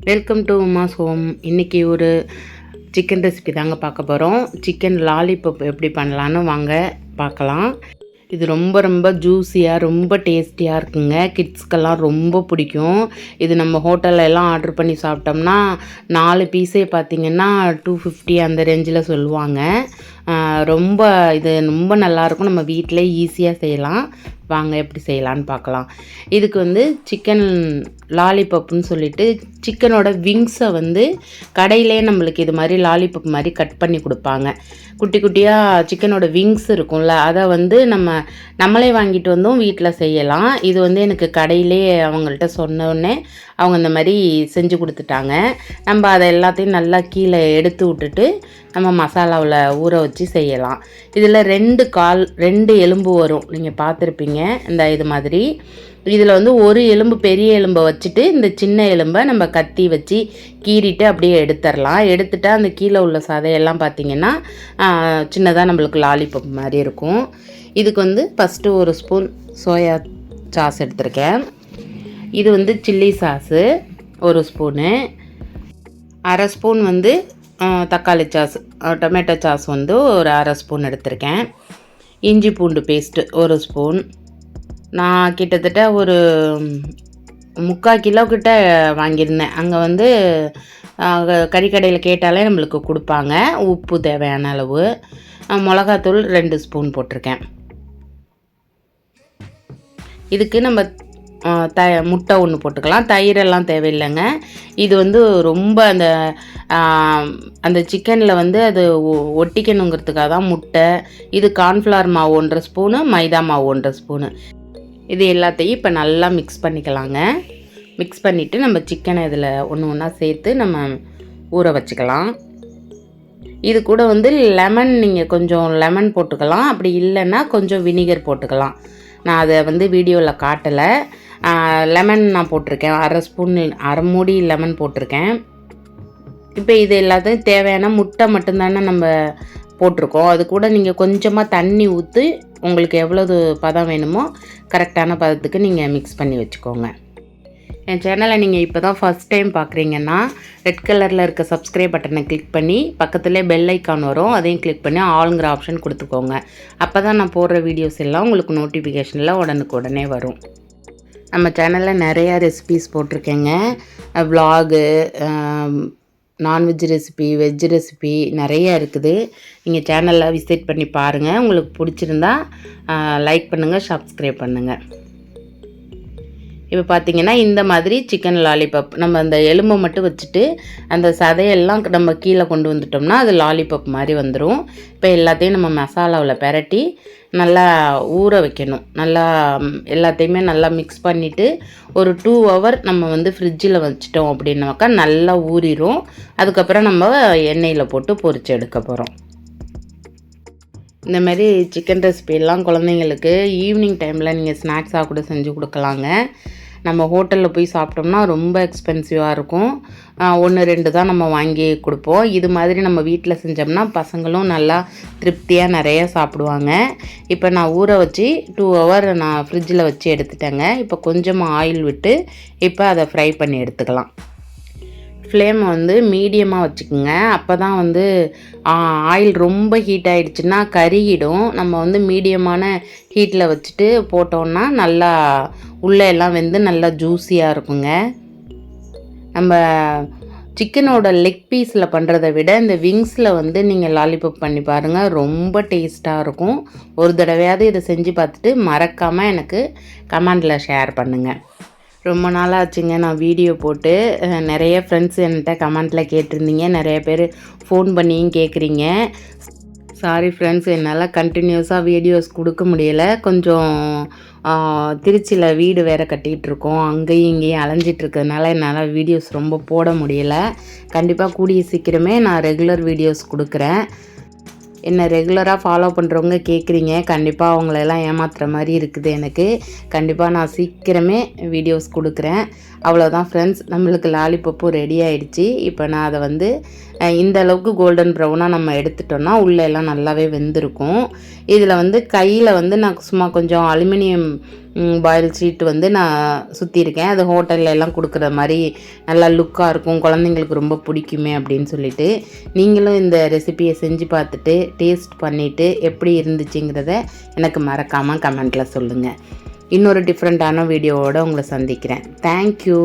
Welcome to Uma's home. இன்றைக்கி ஒரு chicken recipe தாங்க பார்க்க போகிறோம். சிக்கன் லாலிபப் எப்படி பண்ணலான்னு வாங்க பார்க்கலாம். இது ரொம்ப ஜூஸியாக ரொம்ப டேஸ்டியாக இருக்குங்க. கிட்ஸ்க்கெல்லாம் ரொம்ப பிடிக்கும். இது நம்ம ஹோட்டலெல்லாம் ஆர்டர் பண்ணி சாப்பிட்டோம்னா 4 பீஸே பார்த்திங்கன்னா 250 அந்த ரேஞ்சில் சொல்லுவாங்க. இது ரொம்ப நல்லாயிருக்கும். நம்ம வீட்டிலே ஈஸியாக செய்யலாம். வாங்க எப்படி செய்யலான்னு பார்க்கலாம். இதுக்கு சிக்கன் லாலிபப்புன்னு சொல்லிட்டு சிக்கனோட விங்ஸை கடையிலே நம்மளுக்கு இது மாதிரி லாலிபப் மாதிரி கட் பண்ணி கொடுப்பாங்க. குட்டி குட்டியாக சிக்கனோட விங்ஸ் இருக்கும்ல, அதை நம்மளே வாங்கிட்டு வந்தோம் வீட்டில் செய்யலாம். இது எனக்கு கடையிலே அவங்கள்ட்ட சொன்னோடனே அவங்க இந்த மாதிரி செஞ்சு கொடுத்துட்டாங்க. நம்ம அதை எல்லாத்தையும் நல்லா கீழே எடுத்து விட்டுட்டு நம்ம மசாலாவில் ஊற வச்சு செய்யலாம். இதில் 2 எலும்பு வரும், நீங்கள் பார்த்துருப்பீங்க. இது மாதிரி இதில் ஒரு எலும்பு பெரிய எலும்பை வச்சுட்டு இந்த சின்ன எலும்பை நம்ம கத்தி வச்சு கீறிட்டு அப்படியே எடுத்துடலாம். எடுத்துட்டா அந்த கீழே உள்ள சதையெல்லாம் பார்த்திங்கன்னா சின்னதாக நம்மளுக்கு லாலிபப் மாதிரி இருக்கும். இதுக்கு ஃபஸ்ட்டு 1 ஸ்பூன் சோயா சாஸ் எடுத்திருக்கேன். இது சில்லி சாஸு 1 ஸ்பூனு, 1/2 ஸ்பூன் தக்காளி சாஸ், டொமேட்டோ சாஸ் ஒரு 1/2 ஸ்பூன் எடுத்திருக்கேன். இஞ்சி பூண்டு பேஸ்ட்டு 1 ஸ்பூன். நான் கிட்டத்தட்ட ஒரு 3/4 கிலோ கிட்ட வாங்கியிருந்தேன். அங்கே கறிக்கடையில் கேட்டாலே நம்மளுக்கு கொடுப்பாங்க. உப்பு தேவையான அளவு, மிளகாத்தூள் 2 ஸ்பூன் போட்டிருக்கேன். இதுக்கு நம்ம முட்டை 1 போட்டுக்கலாம். தயிரெல்லாம் தேவையில்லைங்க. இது ரொம்ப அந்த சிக்கனில் அது ஒட்டிக்கணுங்கிறதுக்காக தான் முட்டை. இது கார்ன்ஃப்ளவர் மாவு 1/2 ஸ்பூனு, மைதா மாவு 1/2 ஸ்பூனு. இது எல்லாத்தையும் இப்போ நல்லா மிக்ஸ் பண்ணிக்கலாங்க. மிக்ஸ் பண்ணிவிட்டு நம்ம சிக்கனை இதில் ஒன்றா சேர்த்து நம்ம ஊற வச்சுக்கலாம். இது கூட லெமன், நீங்கள் கொஞ்சம் லெமன் போட்டுக்கலாம். அப்படி இல்லைன்னா கொஞ்சம் வினிகர் போட்டுக்கலாம். நான் அதை வீடியோவில் காட்டலை. லெமன் நான் போட்டிருக்கேன். 1/2 ஸ்பூன், 1/2 மூடி லெமன் போட்டிருக்கேன். இப்போ இது எல்லாத்தையும் தேவையான முட்டை மட்டும்தானே நம்ம போட்டிருக்கோம். அது கூட நீங்கள் கொஞ்சமாக தண்ணி ஊற்றி உங்களுக்கு எவ்வளவு பதம் வேணுமோ கரெக்டான பதத்துக்கு நீங்கள் மிக்ஸ் பண்ணி வச்சுக்கோங்க. என் சேனலை நீங்கள் இப்போ தான் ஃபஸ்ட் டைம் பார்க்குறீங்கன்னா ரெட் கலரில் இருக்க சப்ஸ்கிரைப் பட்டனை கிளிக் பண்ணி பக்கத்துலேயே பெல் ஐக்கான் வரும், அதையும் கிளிக் பண்ணி ஆளுங்கிற ஆப்ஷன் கொடுத்துக்கோங்க. அப்போ தான் நான் போடுற வீடியோஸ் எல்லாம் உங்களுக்கு நோட்டிஃபிகேஷனில் உடனே வரும். நம்ம சேனலில் நிறையா ரெசிபீஸ் போட்டிருக்கேங்க. Vlog, non veg recipe, veg recipe நிறைய இருக்குது. நீங்கள் சேனலில் விசிட் பண்ணி பாருங்கள். உங்களுக்கு பிடிச்சிருந்தா லைக் பண்ணுங்கள், சப்ஸ்கிரைப் பண்ணுங்கள். இப்போ பார்த்திங்கன்னா இந்த மாதிரி சிக்கன் லாலிபப் நம்ம அந்த எலும்பை மட்டும் வச்சுட்டு அந்த சதையெல்லாம் நம்ம கீழே கொண்டு வந்துட்டோம்னா அது லாலிபப் மாதிரி வந்துடும். இப்போ எல்லாத்தையும் நம்ம மசாலாவில் பெரட்டி நல்லா ஊற வைக்கணும். நல்லா எல்லாத்தையுமே நல்லா மிக்ஸ் பண்ணிவிட்டு ஒரு 2 ஹவர் நம்ம ஃப்ரிட்ஜில் வச்சிட்டோம் அப்படின்னாக்கா நல்லா ஊறிடும். அதுக்கப்புறம் நம்ம எண்ணெயில் போட்டு பொரிச்சு எடுக்க போகிறோம். இந்தமாரி சிக்கன் ரெசிபியெல்லாம் குழந்தைங்களுக்கு ஈவினிங் டைமில் நீங்கள் ஸ்நாக்ஸாக கூட செஞ்சு கொடுக்கலாங்க. நம்ம ஹோட்டலில் போய் சாப்பிட்டோம்னா ரொம்ப எக்ஸ்பென்சிவாக இருக்கும். 1-2 தான் நம்ம வாங்கி கொடுப்போம். இது மாதிரி நம்ம வீட்டில் செஞ்சோம்னா பசங்களும் நல்லா திருப்தியாக நிறைய சாப்பிடுவாங்க. இப்போ நான் ஊற வச்சு 2 ஹவர் நான் ஃப்ரிட்ஜில் வச்சு எடுத்துட்டேங்க. இப்போ கொஞ்சமாக ஆயில் விட்டு இப்போ அதை ஃப்ரை பண்ணி எடுத்துக்கலாம். ஃப்ளேம் மீடியமாக வச்சுக்கோங்க. அப்போ தான் ஆயில் ரொம்ப ஹீட் ஆகிடுச்சுன்னா கருகிடும். நம்ம மீடியமான ஹீட்டில் வச்சுட்டு போட்டோன்னா நல்லா உள்ளே எல்லாம் நல்லா ஜூஸியாக இருக்குங்க. நம்ம சிக்கனோட லெக் பீஸில் பண்ணுறதை விட இந்த விங்ஸில் நீங்கள் லாலிபப் பண்ணி பாருங்கள், ரொம்ப டேஸ்ட்டாக இருக்கும். ஒரு தடவையாவது இதை செஞ்சு பார்த்துட்டு மறக்காமல் எனக்கு கமெண்டில் ஷேர் பண்ணுங்கள். ரொம்ப நாளாச்சுங்க நான் வீடியோ போட்டு. நிறைய ஃப்ரெண்ட்ஸ் என்கிட்ட கமெண்ட்டில் கேட்டிருந்தீங்க, நிறைய பேர் ஃபோன் பண்ணியும் கேட்குறீங்க. சாரி ஃப்ரெண்ட்ஸ், என்னால் கண்டினியூஸாக வீடியோஸ் கொடுக்க முடியலை. கொஞ்சம் திருச்சியில் வீடு வேறு கட்டிகிட்ருக்கோம். அங்கேயும் இங்கேயும் அலைஞ்சிட்ருக்கிறதுனால என்னால் வீடியோஸ் ரொம்ப போட முடியலை. கண்டிப்பாக கூடிய சீக்கிரமே நான் ரெகுலர் வீடியோஸ் கொடுக்குறேன். என்னை ரெகுலராக ஃபாலோ பண்ணுறவங்க கேட்குறீங்க. கண்டிப்பாக அவங்களெல்லாம் ஏமாத்துகிற மாதிரி இருக்குது எனக்கு. கண்டிப்பாக நான் சீக்கிரமே வீடியோஸ் கொடுக்குறேன். அவ்வளோதான் ஃப்ரெண்ட்ஸ், நம்மளுக்கு லாலிபப்பும் ரெடி ஆகிடுச்சு. இப்போ நான் அதை வந்து இந்த அளவுக்கு கோல்டன் ப்ரௌனாக நம்ம எடுத்துட்டோன்னா உள்ளே எல்லாம் நல்லாவே வெந்திருக்கும். இதில் வந்து கையில் வந்து நான் சும்மா கொஞ்சம் அலுமினியம் பாயில் ஷீட் வந்து நான் சுற்றியிருக்கேன். அது ஹோட்டலில் எல்லாம் கொடுக்குற மாதிரி நல்லா லுக்காக இருக்கும், குழந்தைங்களுக்கு ரொம்ப பிடிக்குமே அப்படின்னு சொல்லிட்டு. நீங்களும் இந்த ரெசிபியை செஞ்சு பார்த்துட்டு டேஸ்ட் பண்ணிவிட்டு எப்படி இருந்துச்சுங்கிறத எனக்கு மறக்காமல் கமெண்ட்டில் சொல்லுங்கள். இன்னொரு டிஃப்ரெண்ட்டான வீடியோவோடு உங்களை சந்திக்கிறேன். தேங்க்யூ.